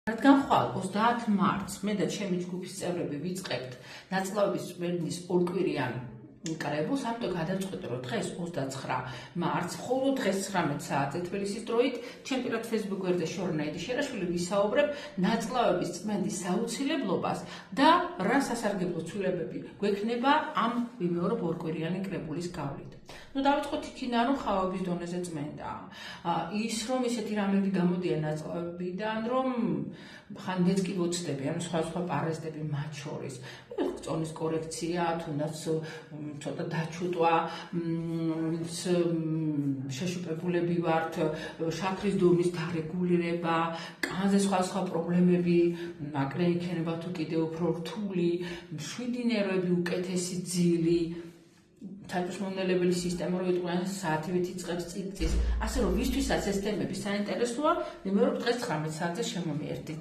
რადგან ხვალ 30 მარტს მე და ჩემი ჯგუფის წევრები ვიწყებთ ნაწლავების წვერნის ორკვირიან კრებულს, ამიტომ გადავწყვეტე, რომ დღეს 29 მარტს, მხოლოდ დღეს 19 საათზე თბილისის დროით, ჩემ პირად Facebook გვერდზე შორნა ედიშერაშვილი ვისაუბრებ ნაწლავების წმენდის საუცილებლობას და რა სასარგებლო ცვლილებები გვექნება ამ ვიმეორებ ორკვირიანი კრებულის გავლით. დავიწყოთ იქიდან, რომ ხავების დონეზე წმენდა. ის რომ ისეთი რამები გამოდიან ნაწლავებიდან, რომ ხან მეც კი ვოცდები, ანუ სხვა პარაზიტები მათ შორის. წონის კორექცია, თუნდაც ცოტა დაჩუტვა, შეშუპებულები ვართ, შაქრის დონის დარეგულირება, კანზე სხვა პრობლემები, აკნე იქნება თუ კიდევ უფრო რთული, მშვიდი ნერვები, უკეთესი ძილი, თვითმომნელებელი სისტემა რო იტყვიან საათივით იწყებს წიწის, ასე რომ ვისთვისაც ეს თემები საინტერესოა, ვიმეორებ დღეს 19 საათზე შემომიერთდით.